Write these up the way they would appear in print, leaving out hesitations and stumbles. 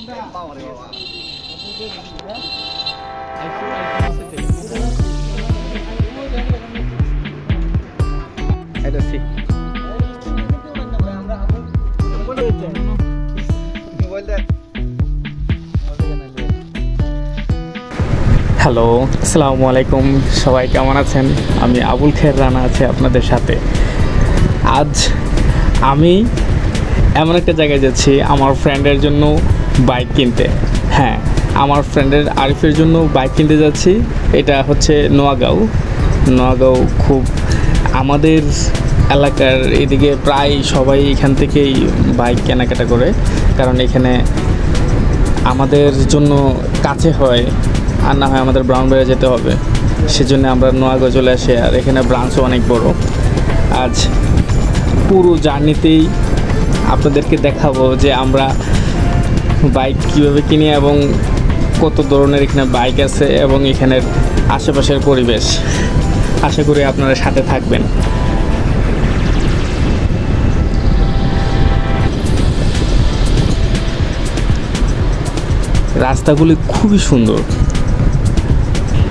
Hello, আসসালামু আলাইকুম। সবাই কেমন আছেন? আমি আবুল খের রানা আছি আপনাদের সাথে। আজ আমি এমন একটা জায়গায় যাচ্ছি আমার ফ্রেন্ডের জন্য বাইক কিনতে। হ্যাঁ, আমার ফ্রেন্ডের আরিফের জন্য বাইক কিনতে যাচ্ছি। এটা হচ্ছে নোয়াগাঁও খুব আমাদের এলাকার এদিকে প্রায় সবাই এখান থেকেই বাইক কেনাকাটা করে, কারণ এখানে আমাদের জন্য কাছে হয়, আর না হয় আমাদের ব্রাউনবাড়িয়া যেতে হবে। সেজন্য আমরা নোয়াগাঁও চলে আসি, আর এখানে ব্রাঞ্চও অনেক বড়। আজ পুরো জার্নিতেই আপনাদেরকে দেখাবো যে আমরা বাইক কীভাবে কিনি এবং কত ধরনের এখানে বাইক আছে এবং এখানের আশেপাশের পরিবেশ। আশা করি আপনারা সাথে থাকবেন। রাস্তাগুলি খুবই সুন্দর।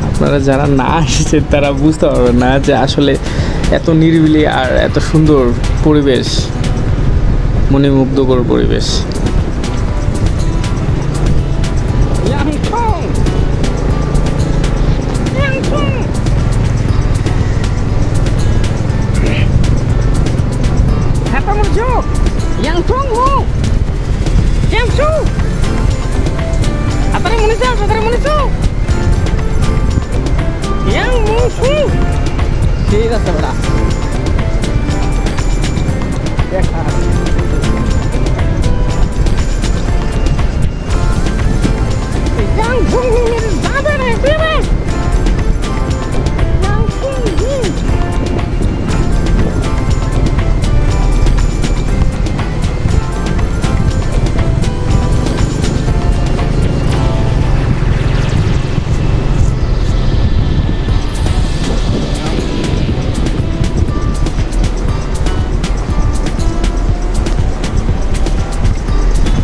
আপনারা যারা না এসেছেন তারা বুঝতে পারবেন না যে আসলে এত নিরিবিলি আর এত সুন্দর পরিবেশ, মনোমুগ্ধকর পরিবেশ। ঠিক আছে বড়া, দেখা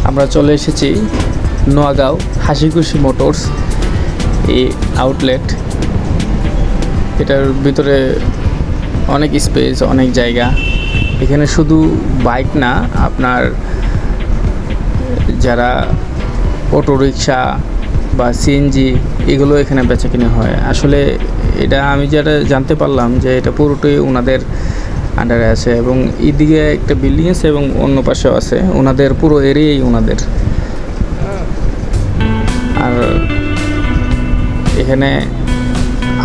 আমরা চলে এসেছি নোয়াগাঁও হাসিখুশি মোটরস এই আউটলেট। এটার ভিতরে অনেক স্পেস, অনেক জায়গা। এখানে শুধু বাইক না, আপনার যারা অটো রিক্সা বা সিএনজি এগুলো এখানে বেচাকেনা হয়। আসলে এটা আমি যেটা জানতে পারলাম যে এটা পুরোটাই ওনাদের আন্ডারে আছে, এবং এইদিকে একটা বিল্ডিং আছে এবং অন্য পাশেও আছে। ওনাদের পুরো এরিয়াই ওনাদের। আর এখানে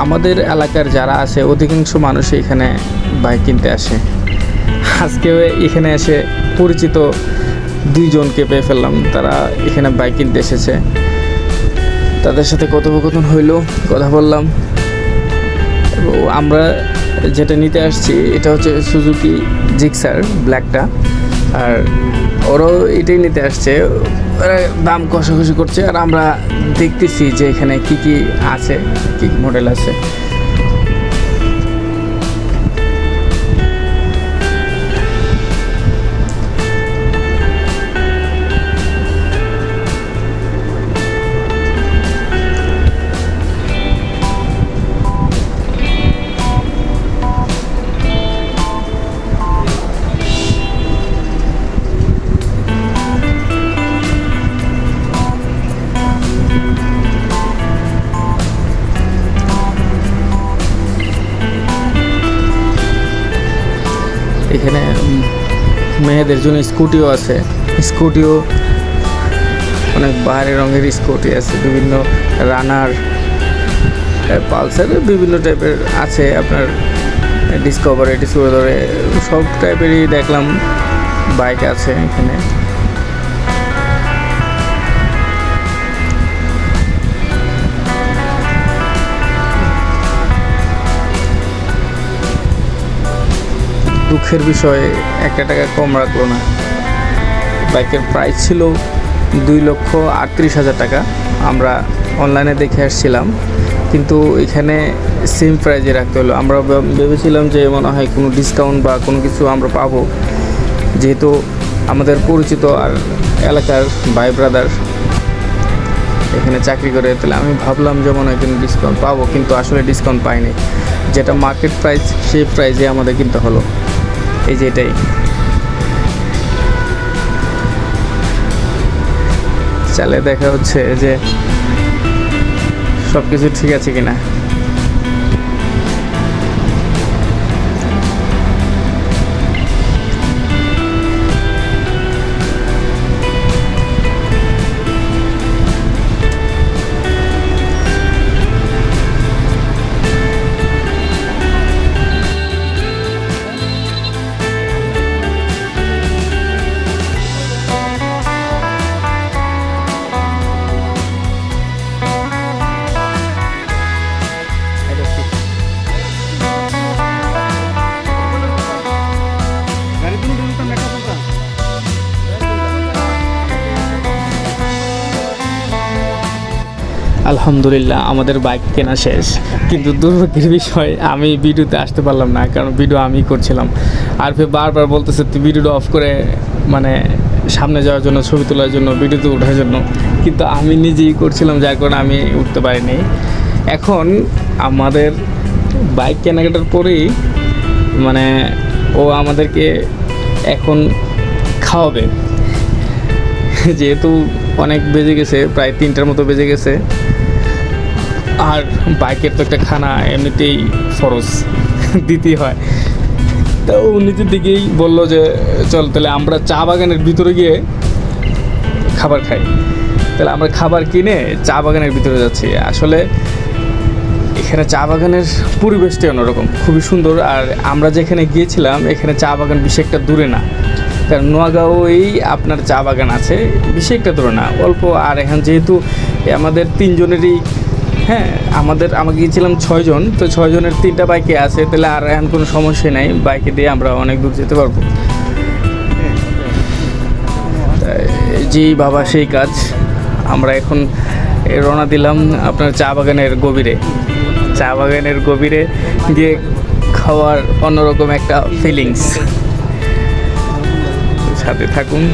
আমাদের এলাকার যারা আছে অধিকাংশ মানুষ এখানে বাইক কিনতে আসে। আজকে এখানে এসে পরিচিত দুইজনকে পেয়ে ফেললাম, তারা এখানে বাইক কিনতে এসেছে। তাদের সাথে কথোপকথন হইল, কথা বললাম। আমরা যেটা নিতে আসছি এটা হচ্ছে সুজুকি জিক্সার ব্ল্যাকটা, আর ওরাও এটাই নিতে আসছে। ওরা দাম কষাকষি করছে, আর আমরা দেখতেছি যে এখানে কি কি আছে, কি মডেল আছে। এখানে মেয়েদের জন্য স্কুটিও আছে। স্কুটিও অনেক বাহারি রঙের স্কুটি আছে, বিভিন্ন রানার, পালসার, বিভিন্ন টাইপের আছে। আপনার ডিসকভার, ধরে সব টাইপেরই দেখলাম বাইক আছে এখানে। দুঃখের বিষয় একটা টাকা কম রাখলো না। বাইকের প্রাইস ছিল 2,38,000 টাকা। আমরা অনলাইনে দেখে আসছিলাম, কিন্তু এখানে সেম প্রাইজে রাখতে হলো। আমরা ভেবেছিলাম যে মনে হয় কোনো ডিসকাউন্ট বা কোনো কিছু আমরা পাবো, যেহেতু আমাদের পরিচিত আর এলাকার ভাই ব্রাদার। এখানে চাকরি করে, তাহলে আমি ভাবলাম যেমন এখানে ডিসকাউন্ট পাবো, কিন্তু আসলে ডিসকাউন্ট পাইনি। যেটা মার্কেট প্রাইস সেই প্রাইসে আমাদের কিনতে হলো। এই যে এটাই চালে দেখা হচ্ছে যে সব কিছু ঠিক আছে কিনা। আলহামদুলিল্লাহ আমাদের বাইক কেনা শেষ, কিন্তু দুর্ভাগ্যের বিষয় আমি ভিডিওতে আসতে পারলাম না, কারণ ভিডিও আমি করছিলাম। আর বারবার বলতেছে তুই ভিডিওটা অফ করে মানে সামনে যাওয়ার জন্য, ছবি তোলার জন্য, ভিডিওতে ওঠার জন্য, কিন্তু আমি নিজেই করছিলাম, যার কারণে আমি উঠতে পারিনি। এখন আমাদের বাইক কেনাকাটার পরেই মানে ও আমাদেরকে এখন খাওয়াবে, যেহেতু অনেক বেজে গেছে, প্রায় 3টার মতো বেজে গেছে। আর বাইকের তো একটা খানা এমনিতেই ফরজ দিতেই হয়। তো ও নিজের দিকেই বললো যে চল তাহলে আমরা চা বাগানের ভিতরে গিয়ে খাবার খাই। তাহলে আমরা খাবার কিনে চা বাগানের ভিতরে যাচ্ছি। আসলে এখানে চা বাগানের পরিবেশটাই অন্যরকম, খুবই সুন্দর। আর আমরা যেখানে গিয়েছিলাম এখানে চা বাগান বেশি একটা দূরে না, কারণ নোয়াগাঁওয়েই আপনার চা বাগান আছে, বেশি একটা দূরে না, অল্প। আর এখন যেহেতু আমাদের 3 জনেরই, হ্যাঁ আমাকে গিয়েছিলাম 6 জন, তো 6 জনের 3টা বাইকে আছে, তাহলে আর এখন কোনো সমস্যা নেই, বাইকে দিয়ে আমরা অনেক দূর যেতে পারবো। যেই বাবা সেই কাজ। আমরা এখন রওনা দিলাম আপনার চা বাগানের গভীরে গিয়ে খাওয়ার অন্যরকম একটা ফিলিংস। সাথে থাকুন।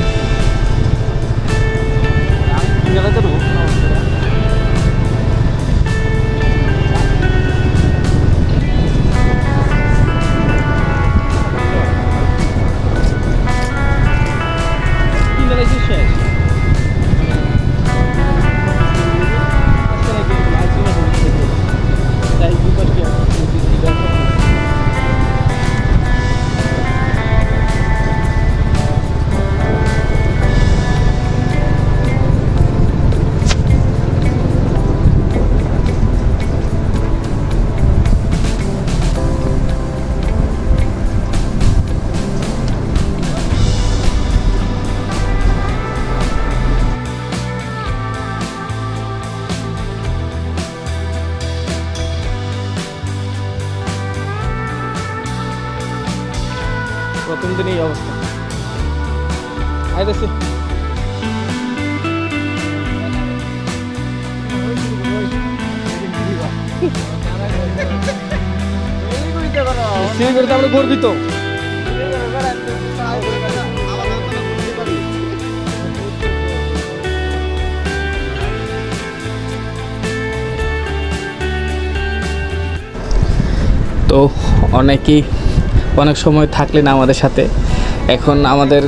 প্রথম দিন এই অবস্থা। আইতেছি। শিলিগুড়িতে আমরা গর্বিত। তো অনেক সময় থাকলেন আমাদের সাথে। এখন আমাদের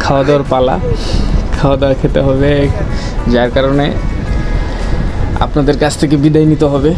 খাওয়া দাওয়ার পালা, খাওয়া দাওয়া খেতে হবে, যার কারণে আপনাদের কাছ থেকে বিদায় নিতে হবে।